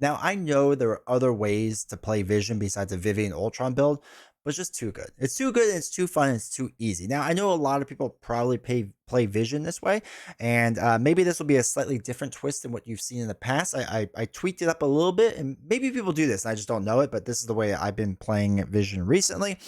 Now, I know there are other ways to play Vision besides a Vivian Ultron build, but it's just too good. It's too good, and it's too fun, and it's too easy. Now, I know a lot of people probably play Vision this way, and maybe this will be a slightly different twist than what you've seen in the past. I tweaked it up a little bit, and maybe people do this, and I just don't know it, but this is the way I've been playing Vision recently.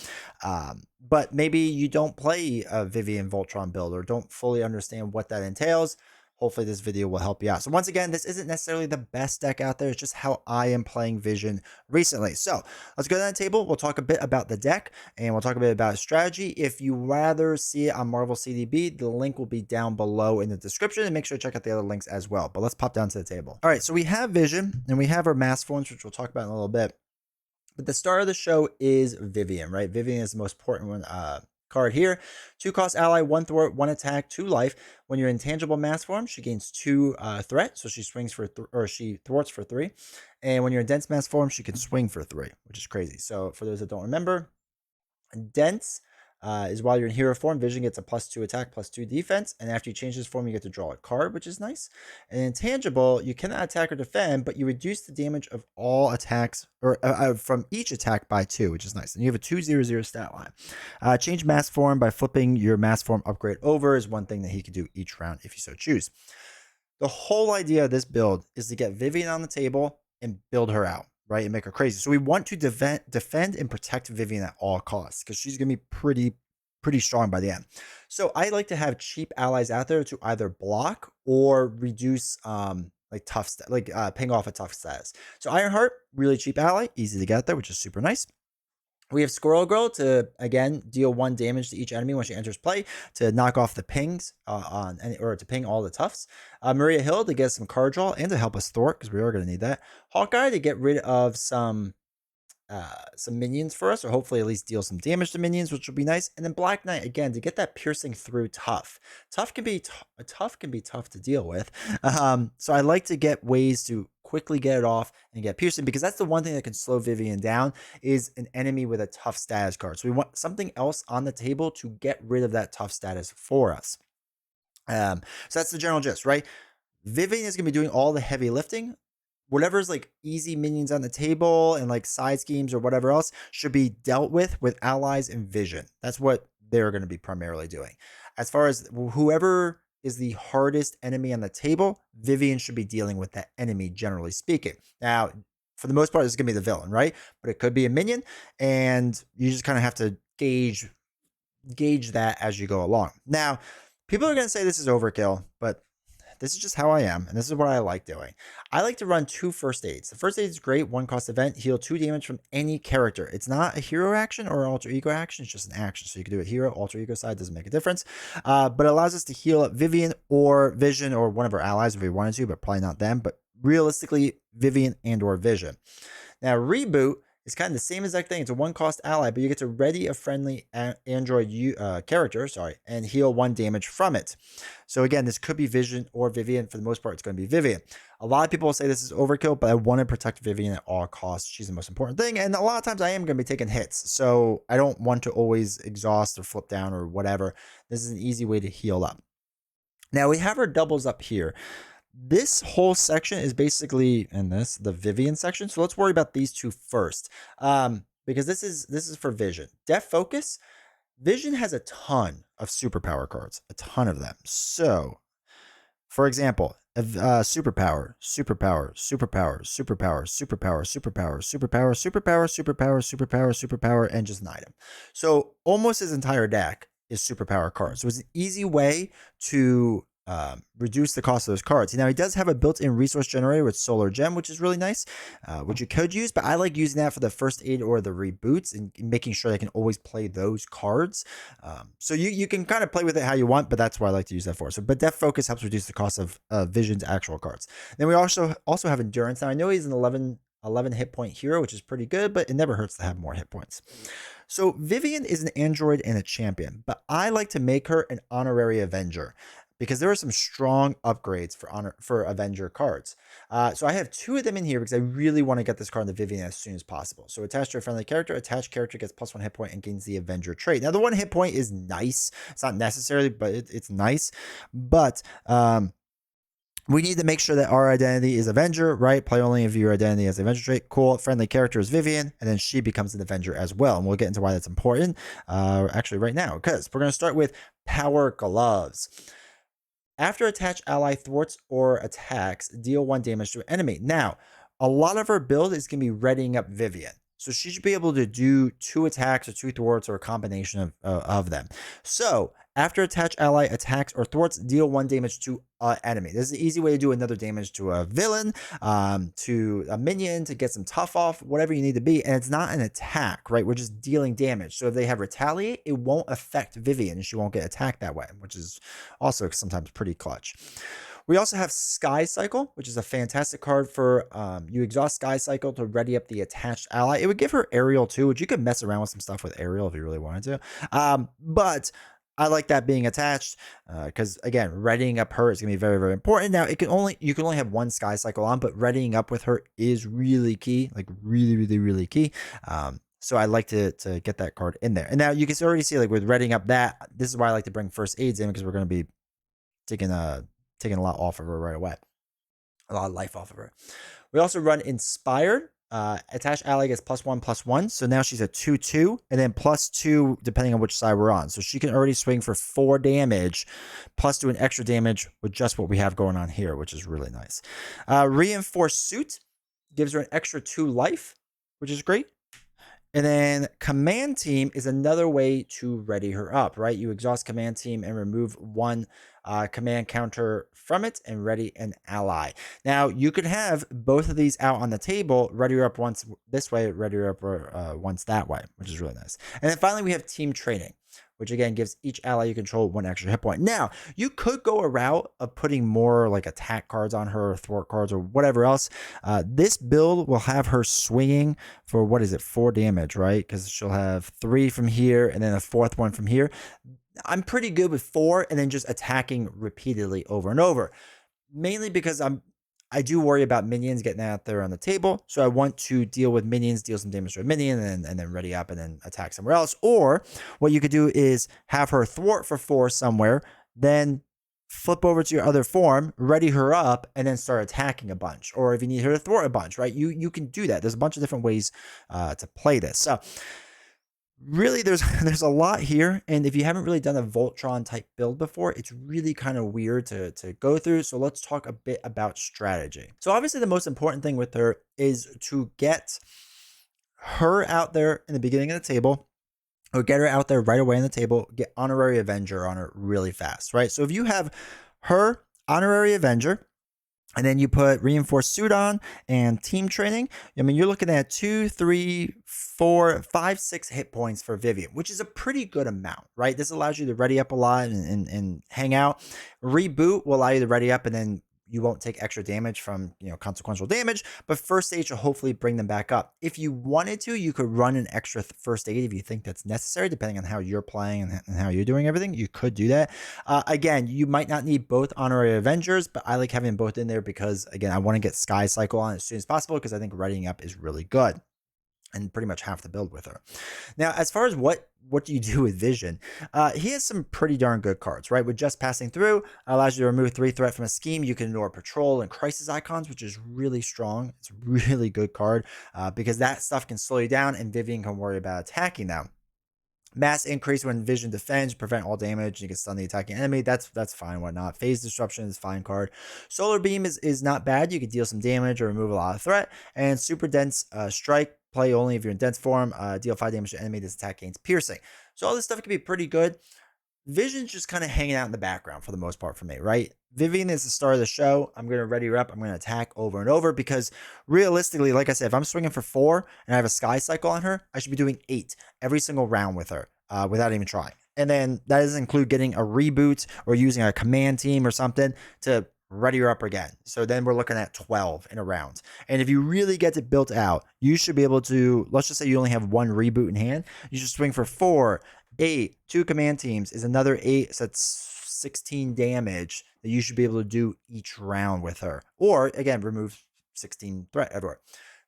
But maybe you don't play a Vivian Voltron build or don't fully understand what that entails. Hopefully this video will help you out. So once again, this isn't necessarily the best deck out there. It's just how I am playing Vision recently. So let's go to the table. We'll talk a bit about the deck and we'll talk a bit about strategy. If you rather see it on Marvel CDB, the link will be down below in the description, and make sure to check out the other links as well. But let's pop down to the table. All right, so we have Vision and we have our mass forms, which we'll talk about in a little bit. But the star of the show is Vivian, right? Vivian is the most important one. Card here. 2 cost ally, 1 thwart, 1 attack, 2 life. When you're in tangible mass form, she gains 2 threat, so she swings for or she thwarts for 3. And when you're in dense mass form, she can swing for 3, which is crazy. So for those that don't remember, dense is while you're in hero form, Vision gets a +2 attack, +2 defense, and after you change this form, you get to draw a card, which is nice. And intangible, you cannot attack or defend, but you reduce the damage of all attacks or from each attack by 2, which is nice. And you have a 2/0/0 stat line. Change mass form by flipping your mass form upgrade over is one thing that he can do each round if you so choose. The whole idea of this build is to get Vivian on the table and build her out, right? And make her crazy. So we want to defend and protect Vivian at all costs because she's going to be pretty strong by the end. So I like to have cheap allies out there to either block or reduce like ping off a tough status. So Ironheart, really cheap ally, easy to get there, which is super nice. We have Squirrel Girl to, again, deal 1 damage to each enemy when she enters play to knock off the pings or to ping all the toughs. Maria Hill to get some card draw and to help us thwart because we are going to need that. Hawkeye to get rid of some minions for us, or hopefully at least deal some damage to minions, which will be nice. And then Black Knight again to get that piercing through tough. Tough can be tough to deal with. So I like to get ways to quickly get it off and get piercing because that's the one thing that can slow Vivian down is an enemy with a tough status card. So we want something else on the table to get rid of that tough status for us. So that's the general gist, right? Vivian is going to be doing all the heavy lifting. Whatever's like easy minions on the table and like side schemes or whatever else should be dealt with allies and Vision. That's what they're going to be primarily doing. As far as whoever is the hardest enemy on the table, Vivian should be dealing with that enemy, generally speaking. Now, for the most part, it's going to be the villain, right? But it could be a minion, and you just kind of have to gauge that as you go along. Now, people are going to say this is overkill, but this is just how I am, and this is what I like doing. I like to run 2 first aids. The first aid is great, 1 cost event, heal 2 damage from any character. It's not a hero action or an alter ego action, it's just an action. So you can do it hero, alter ego side, doesn't make a difference. But it allows us to heal up Vivian or Vision or one of our allies if we wanted to, but probably not them. But realistically, Vivian and or Vision. Now, reboot is kind of the same exact thing. It's a 1 cost ally, but you get to ready a friendly android character, and heal 1 damage from it. So again, this could be Vision or Vivian. For the most part, it's going to be Vivian. A lot of people say this is overkill, but I want to protect Vivian at all costs. She's the most important thing. And a lot of times I am going to be taking hits. So I don't want to always exhaust or flip down or whatever. This is an easy way to heal up. Now we have our doubles up here. This whole section is basically the Vivian section. So let's worry about these 2 first. Because this is for Vision. Def Focus. Vision has a ton of superpower cards, a ton of them. So, for example, superpower, superpower, superpower, superpower, superpower, superpower, superpower, superpower, superpower, superpower, superpower, and just an item. So almost his entire deck is superpower cards. So it's an easy way to reduce the cost of those cards. Now, he does have a built-in resource generator with Solar Gem, which is really nice, which you could use, but I like using that for the first aid or the reboots and making sure I can always play those cards. So you can kind of play with it how you want, but that's what I like to use that for. So, but Def Focus helps reduce the cost of Vision's actual cards. Then we also have Endurance. Now, I know he's an 11 hit point hero, which is pretty good, but it never hurts to have more hit points. So Vivian is an android and a champion, but I like to make her an honorary Avenger, because there are some strong upgrades for Avenger cards. So I have 2 of them in here because I really want to get this card in the Vivian as soon as possible. So attached to a friendly character, attached character gets +1 hit point and gains the Avenger trait. Now the 1 hit point is nice. It's not necessarily, but it's nice. But We need to make sure that our identity is Avenger, right? Play only if your identity as Avenger trait. Cool. Friendly character is Vivian, and then she becomes an Avenger as well. And we'll get into why that's important actually right now, because we're going to start with Power Gloves. After attached ally thwarts or attacks, deal 1 damage to an enemy. Now, a lot of her build is going to be readying up Vivian. So she should be able to do 2 attacks or 2 thwarts or a combination of them. So after attached ally attacks or thwarts, deal 1 damage to an enemy. This is an easy way to do another damage to a villain, to a minion, to get some tough off, whatever you need to be. And it's not an attack, right? We're just dealing damage. So if they have retaliate, it won't affect Vivian. She won't get attacked that way, which is also sometimes pretty clutch. We also have Sky Cycle, which is a fantastic card for you exhaust Sky Cycle to ready up the attached ally. It would give her Aerial too, which you could mess around with some stuff with Aerial if you really wanted to. But I like that being attached because again, readying up her is gonna be very, very important. Now you can only have 1 Sky Cycle on, but readying up with her is really key, like really, really, really key. So I like to get that card in there. And now you can already see, like with readying up that, this is why I like to bring first aids in, because we're going to be taking a lot off of her right away, a lot of life off of her. We also run Inspired. Attached ally gets +1/+1. So now she's a 2/2, and then +2 depending on which side we're on. So she can already swing for 4 damage, plus do an extra damage with just what we have going on here, which is really nice. Reinforced Suit gives her an extra 2 life, which is great. And then Command Team is another way to ready her up, right? You exhaust Command Team and remove 1 command counter from it and ready an ally. Now, you could have both of these out on the table, ready her up once this way, ready her up once that way, which is really nice. And then finally, we have Team Training, which again gives each ally you control 1 extra hit point. Now, you could go a route of putting more like attack cards on her, or thwart cards, or whatever else. This build will have her swinging for, 4 damage, right? Because she'll have 3 from here and then a 4th one from here. I'm pretty good with 4 and then just attacking repeatedly over and over. Mainly because I do worry about minions getting out there on the table. So I want to deal with minions, deal some damage to a minion, and then ready up and then attack somewhere else. Or what you could do is have her thwart for 4 somewhere, then flip over to your other form, ready her up, and then start attacking a bunch. Or if you need her to thwart a bunch, right? You can do that. There's a bunch of different ways to play this. So really there's a lot here, and if you haven't really done a Voltron type build before, it's really kind of weird to go through. So let's talk a bit about strategy. So obviously the most important thing with her is to get her out there in the beginning of the table, or get her out there right away on the table, get Honorary Avenger on her really fast, right? So if you have her Honorary Avenger, and then you put Reinforced Suit on and Team Training, I mean, you're looking at 2, 3, 4, 5, 6 hit points for Vivian, which is a pretty good amount, right? This allows you to ready up a lot and hang out. Reboot will allow you to ready up, and then you won't take extra damage from, consequential damage, but first aid should hopefully bring them back up. If you wanted to, you could run an extra first aid if you think that's necessary, depending on how you're playing and how you're doing everything. You could do that. Again, you might not need both Honorary Avengers, but I like having both in there because, again, I want to get Sky Cycle on as soon as possible because I think readying up is really good and pretty much have to build with her. Now, as far as what do you do with Vision, he has some pretty darn good cards, right? With Just Passing Through, allows you to remove 3 threat from a scheme. You can ignore Patrol and Crisis icons, which is really strong. It's a really good card because that stuff can slow you down, and Vivian can worry about attacking them. Mass increase when Vision defends, prevent all damage. You can stun the attacking enemy. That's fine, whatnot. Phase Disruption is fine card. Solar Beam is not bad. You can deal some damage or remove a lot of threat. And Super Dense Strike, play only if you're in dense form. Deal 5 damage to enemy. This attack gains piercing. So all this stuff can be pretty good. Vision's just kind of hanging out in the background for the most part for me, right? Vivian is the star of the show. I'm going to ready her up. I'm going to attack over and over because realistically, like I said, if I'm swinging for 4 and I have a Sky Cycle on her, I should be doing 8 every single round with her without even trying. And then that doesn't include getting a reboot or using a command team or something to ready her up again. So then we're looking at 12 in a round. And if you really get it built out, you should be able to, let's just say you only have 1 reboot in hand. You should swing for 4, 8, 2 command teams is another 8. So that's 16 damage that you should be able to do each round with her. Or again, remove 16 threat everywhere.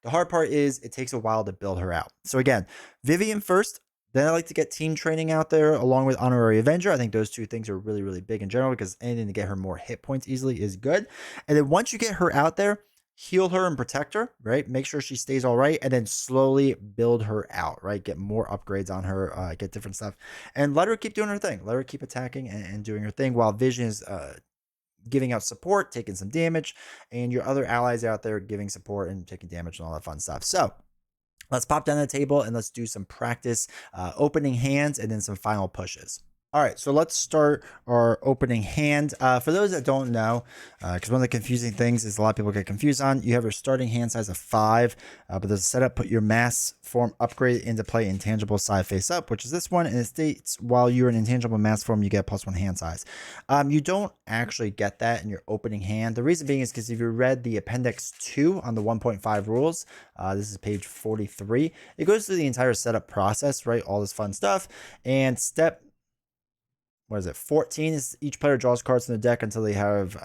The hard part is it takes a while to build her out. So again, Vivian first, Then I like to get team training out there along with Honorary Avenger. I think those two things are really, really big in general because anything to get her more hit points easily is good. And then once you get her out there, heal her and protect her, right? Make sure she stays all right, and then slowly build her out, right? Get more upgrades on her, get different stuff, and let her keep doing her thing. Let her keep attacking and doing her thing while Vision is giving out support, taking some damage, and your other allies out there giving support and taking damage and all that fun stuff. So let's pop down the table and let's do some practice opening hands and then some final pushes. All right, so let's start our opening hand. For those that don't know, because one of the confusing things is a lot of people get confused on, you have your starting hand size of 5, but there's a setup, put your mass form upgrade into play intangible side face up, which is this one, and it states while you're in intangible mass form, you get +1 hand size. You don't actually get that in your opening hand. The reason being is because if you read the appendix 2 on the 1.5 rules, this is page 43, it goes through the entire setup process, right? All this fun stuff, and step 14 is each player draws cards from the deck until they have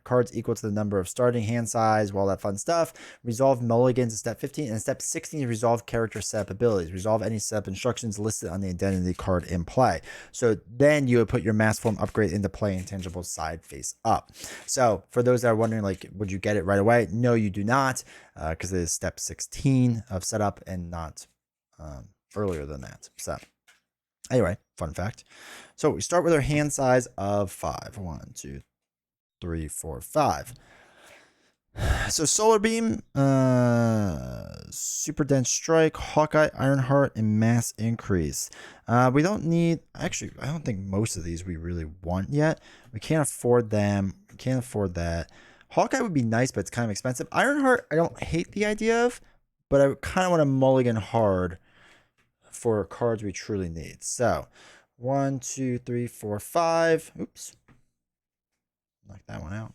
cards equal to the number of starting hand size, all that fun stuff. Resolve mulligans in step 15, and step 16 is resolve character setup abilities. Resolve any setup instructions listed on the identity card in play. So then you would put your mass form upgrade into play intangible side face up. So for those that are wondering, like, would you get it right away? No, you do not, because it is step 16 of setup and not earlier than that. So anyway, fun fact. So we start with our hand size of 5. 1, 2, 3, 4, 5. So Solar Beam, Super Dense Strike, Hawkeye, Ironheart, and Mass Increase. We don't need, actually, I don't think most of these we really want yet. We can't afford them. We can't afford that. Hawkeye would be nice, but it's kind of expensive. Ironheart, I don't hate the idea of, but I kind of want to mulligan hard for cards we truly need. So 1, 2, 3, 4, 5. Oops. Knock that one out.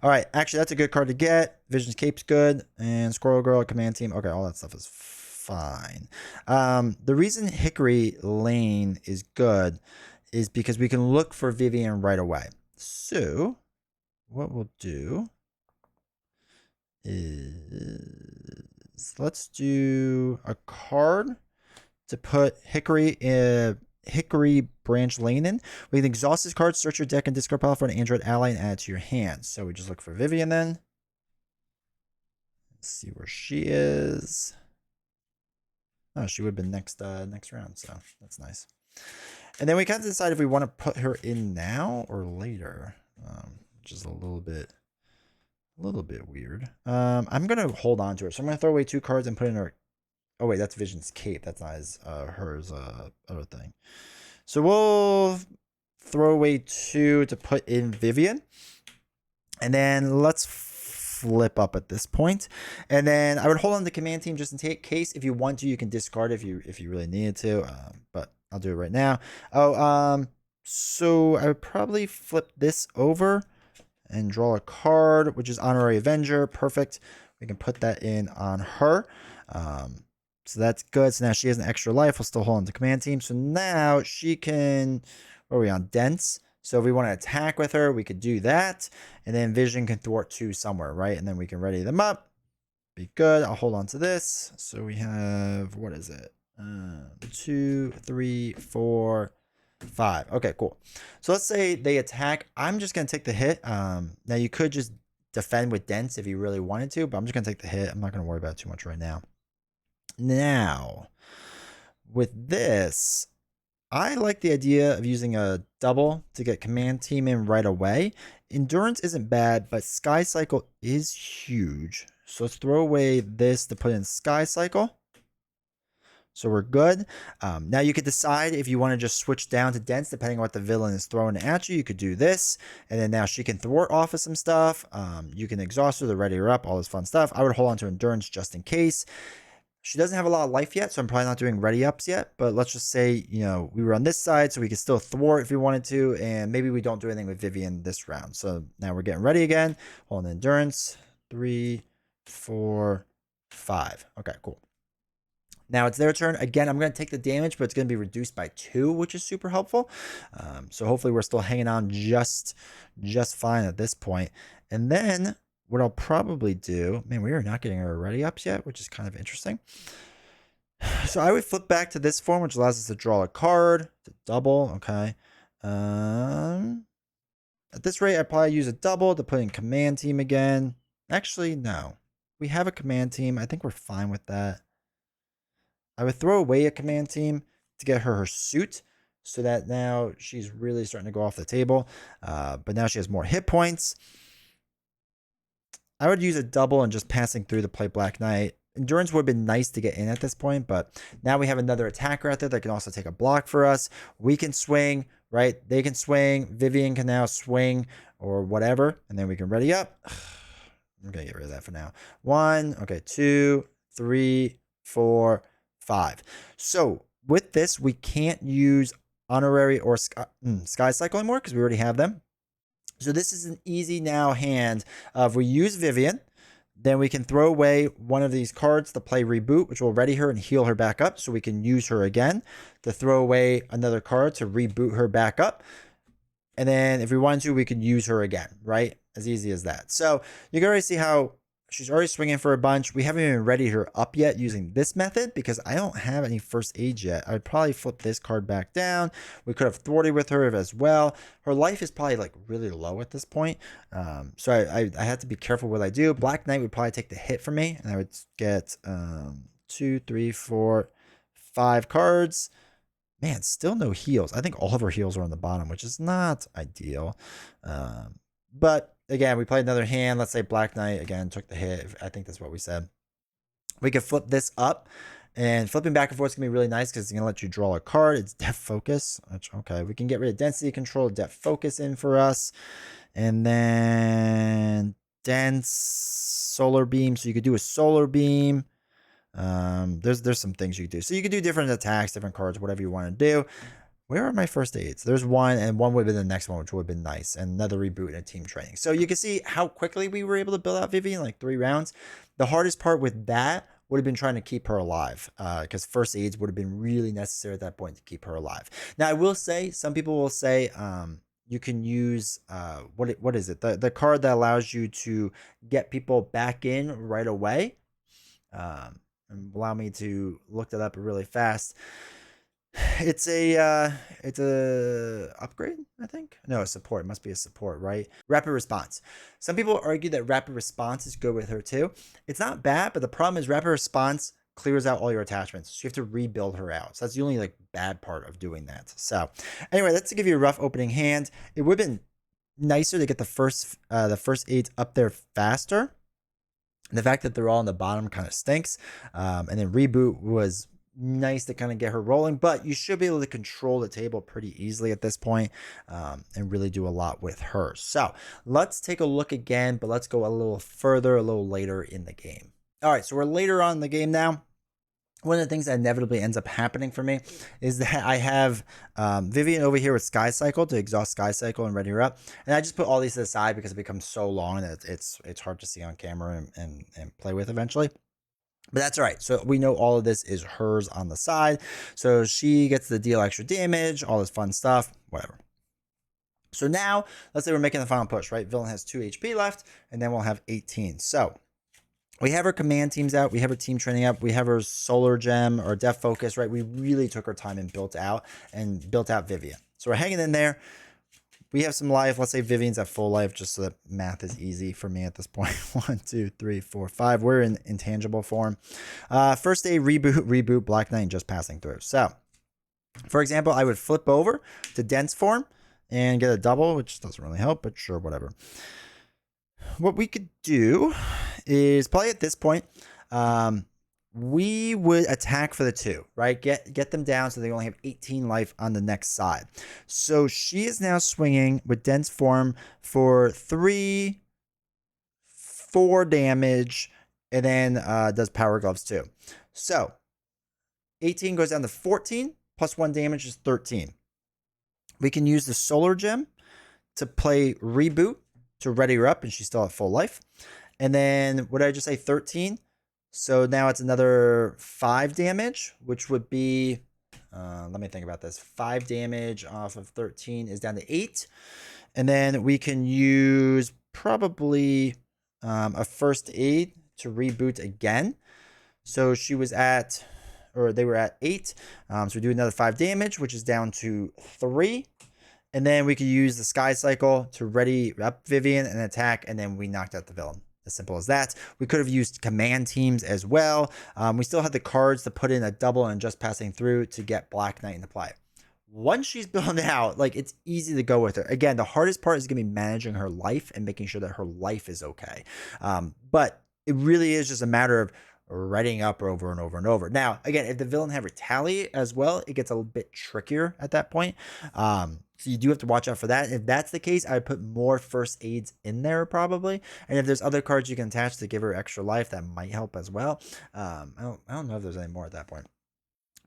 All right. Actually, that's a good card to get. Vision's Cape's good. And Squirrel Girl, Command Team. Okay, all that stuff is fine. The reason Hickory Lane is good is because we can look for Vivian right away. So what we'll do is let's do a card to put Hickory Branch Lane in. We can exhaust this card, search your deck, and discard pile for an Android ally and add it to your hand. So we just look for Vivian then. Let's see where she is. Oh, she would have been next round, so that's nice. And then we kind of decide if we want to put her in now or later, which is a little bit weird. I'm gonna hold on to her, so I'm gonna throw away 2 cards and put in her. Oh wait, that's Vision's Cape. That's not his, hers other thing. So we'll throw away 2 to put in Vivian, and then let's flip up at this point. And then I would hold on the Command Team just in case. If you want to, you can discard if you really needed to. But I'll do it right now. Oh, so I would probably flip this over and draw a card, which is Honorary Avenger. Perfect. We can put that in on her. So that's good. So now she has an extra life. We'll still hold on to Command Team. So now she can, where are we on? Dense. So if we want to attack with her, we could do that. And then Vision can thwart 2 somewhere, right? And then we can ready them up. Be good. I'll hold on to this. So we have, what is it? 2, 3, 4, 5. Okay, cool. So let's say they attack. I'm just going to take the hit. Now you could just defend with Dense if you really wanted to, but I'm just going to take the hit. I'm not going to worry about it too much right now. Now, with this, I like the idea of using a double to get Command Team in right away. Endurance isn't bad, but Sky Cycle is huge. So let's throw away this to put in Sky Cycle. So we're good. Now you could decide if you want to just switch down to Dense depending on what the villain is throwing at you. You could do this, and then now she can thwart off of some stuff. You can exhaust her to ready her up, all this fun stuff. I would hold on to Endurance just in case. She doesn't have a lot of life yet, so I'm probably not doing ready ups yet. But let's just say, you know, we were on this side, so we could still thwart if we wanted to. And maybe we don't do anything with Vivian this round. So now we're getting ready again. Hold on, Endurance. 3, 4, 5. Okay, cool. Now it's their turn. Again, I'm going to take the damage, but it's going to be reduced by 2, which is super helpful. So hopefully we're still hanging on just fine at this point. And then what I'll probably do, man, we are not getting our ready ups yet, which is kind of interesting. So I would flip back to this form, which allows us to draw a card, to double, okay. Um, at this rate, I'd probably use a double to put in command team again. Actually, no. We have a command team. I think we're fine with that. I would throw away a command team to get her suit so that now she's really starting to go off the table. But now she has more hit points. I would use a double and just passing through to play Black Knight. Endurance would have been nice to get in at this point, but now we have another attacker out there that can also take a block for us. We can swing, right? They can swing. Vivian can now swing or whatever, and then we can ready up. I'm going to get rid of that for now. 1, okay, 2, 3, 4, 5. So with this, we can't use honorary or sky cycle anymore because we already have them. So this is an easy now hand of we use Vivian, then we can throw away one of these cards to play reboot, which will ready her and heal her back up. So we can use her again to throw away another card to reboot her back up. And then if we want to, we can use her again, right? As easy as that. So you can already see how she's already swinging for a bunch. We haven't even readied her up yet using this method because I don't have any first aid yet. I would probably flip this card back down. We could have thwarted with her as well. Her life is probably like really low at this point. So I have to be careful what I do. Black Knight would probably take the hit for me, and I would get 2, 3, 4, 5 cards. Man, still no heals. I think all of her heals are on the bottom, which is not ideal. But again, we played another hand. Let's say Black Knight, again, took the hit. I think that's what we said. We could flip this up. And flipping back and forth is going to be really nice because it's going to let you draw a card. It's depth focus. Which, okay, we can get rid of density control, depth focus in for us. And then dense solar beam. So you could do a solar beam. There's some things you could do. So you could do different attacks, different cards, whatever you want to do. Where are my first aids? There's one, and one would have been the next one, which would have been nice. And another reboot and a team training. So you can see how quickly we were able to build out Vivian, like 3 rounds. The hardest part with that would have been trying to keep her alive, because first aids would have been really necessary at that point to keep her alive. Now, I will say, some people will say, you can use what is it? The card that allows you to get people back in right away. And allow me to look that up really fast. It's a upgrade, I think. No, a support. It must be a support, right? Rapid response. Some people argue that rapid response is good with her too. It's not bad, but the problem is rapid response clears out all your attachments. So you have to rebuild her out. So that's the only like bad part of doing that. So anyway, that's to give you a rough opening hand. It would have been nicer to get the first aids up there faster. The fact that they're all on the bottom kind of stinks. And then reboot was nice to kind of get her rolling, but you should be able to control the table pretty easily at this point, and really do a lot with her. So let's take a look again, but let's go a little further, a little later in the game. All right, so we're later on in the game now. One of the things that inevitably ends up happening for me is that I have Vivian over here with Sky Cycle to exhaust Sky Cycle and ready her up. And I just put all these to the side because it becomes so long that it's hard to see on camera and play with eventually. But that's all right. So we know all of this is hers on the side. So she gets to deal extra damage, all this fun stuff, whatever. So now, let's say we're making the final push, right? Villain has 2 HP left, and then we'll have 18. So we have our command teams out. We have our team training up. We have our solar gem or depth focus, right? We really took our time and built out Vivian. So we're hanging in there. We have some life. Let's say Vivian's at full life, just so that math is easy for me at this point. 1, 2, 3, 4, 5. We're in intangible form. First day reboot, Black Knight, just passing through. So, for example, I would flip over to dense form and get a double, which doesn't really help, but sure, whatever. What we could do is probably at this point, we would attack for the 2, right? Get them down so they only have 18 life on the next side. So she is now swinging with dense form for 3, 4 damage, and then does power gloves too. So 18 goes down to 14, plus 1 damage is 13. We can use the solar gem to play reboot to ready her up, and she's still at full life. And then, what did I just say, 13? So now it's another 5 damage, which would be, let me think about this. 5 damage off of 13 is down to 8. And then we can use probably a first aid to reboot again. So she was at or they were at 8. So we do another 5 damage, which is down to 3. And then we could use the Sky Cycle to ready up Vivian and attack, and then we knocked out the villain. As simple as that. We could have used command teams as well. We still had the cards to put in a double and just passing through to get Black Knight into play. Once she's built out, like, it's easy to go with her. Again, the hardest part is going to be managing her life and making sure that her life is okay. But it really is just a matter of readying up over and over and over. Now, again, if the villain had retaliate as well, it gets a bit trickier at that point. So you do have to watch out for that. If that's the case, I would put more first aids in there probably. And if there's other cards you can attach to give her extra life, that might help as well. I don't know if there's any more at that point.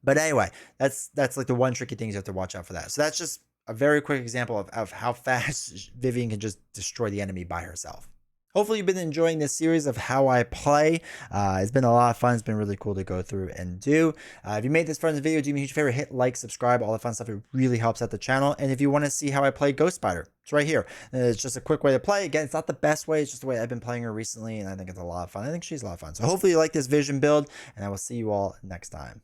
But anyway, that's like the one tricky thing you have to watch out for that. So that's just a very quick example of how fast Vivian can just destroy the enemy by herself. Hopefully you've been enjoying this series of how I play. It's been a lot of fun. It's been really cool to go through and do. If you made this far in the video, do me a huge favor, hit like, subscribe, all the fun stuff. It really helps out the channel. And if you want to see how I play Ghost Spider, it's right here. It's just a quick way to play. Again, it's not the best way. It's just the way I've been playing her recently, and I think it's a lot of fun. I think she's a lot of fun. So hopefully you like this Vision build, and I will see you all next time.